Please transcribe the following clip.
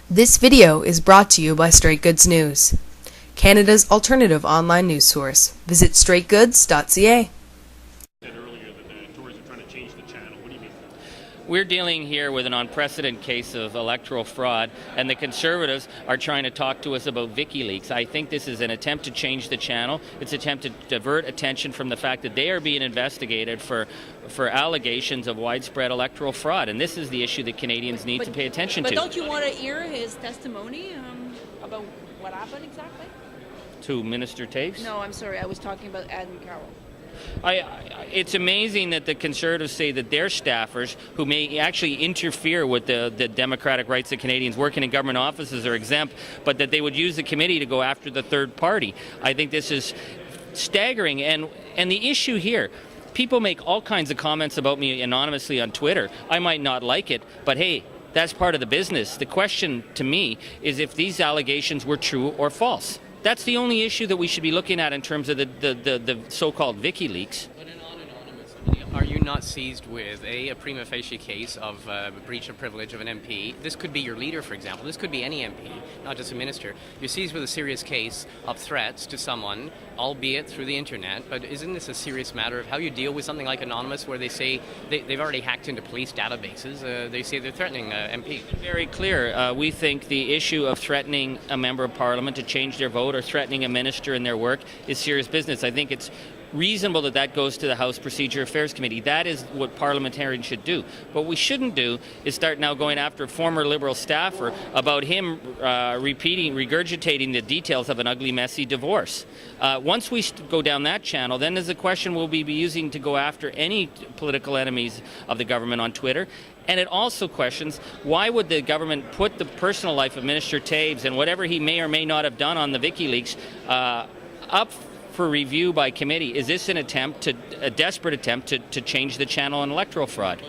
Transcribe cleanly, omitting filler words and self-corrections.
This video is brought to you by Straight Goods News, Canada's alternative online news source. Visit straightgoods.ca. We're dealing here with an unprecedented case of electoral fraud, and the Conservatives are trying to talk to us about WikiLeaks. I think this is an attempt to change the channel. It's an attempt to divert attention from the fact that they are being investigated for allegations of widespread electoral fraud, and this is the issue that Canadians need to pay attention to. But don't you want to hear his testimony about what happened exactly? To Minister Taves? No, I'm sorry. I was talking about Adam Carroll. It's amazing that the Conservatives say that their staffers, who may actually interfere with the democratic rights of Canadians working in government offices, are exempt, but that they would use the committee to go after the third party. I think this is staggering. And the issue here, people make all kinds of comments about me anonymously on Twitter. I might not like it, but hey, that's part of the business. The question to me is if these allegations were true or false. That's the only issue that we should be looking at in terms of the so-called WikiLeaks. But are you not seized with a prima facie case of breach of privilege of an MP? This could be your leader, for example. This could be any MP, not just a minister. You're seized with a serious case of threats to someone, albeit through the internet. But isn't this a serious matter of how you deal with something like Anonymous, where they say they've already hacked into police databases? They say they're threatening MP. Very clear. We think the issue of threatening a member of Parliament to change their vote or threatening a minister in their work is serious business. I think it's reasonable that goes to the House Procedure Affairs Committee. That is what parliamentarians should do. What we shouldn't do is start now going after a former Liberal staffer about him regurgitating the details of an ugly, messy divorce. Once we go down that channel, then there's a question we'll be using to go after any political enemies of the government on Twitter. And it also questions, why would the government put the personal life of Minister Taves and whatever he may or may not have done on the WikiLeaks up for review by committee? Is this a desperate attempt to change the channel on electoral fraud?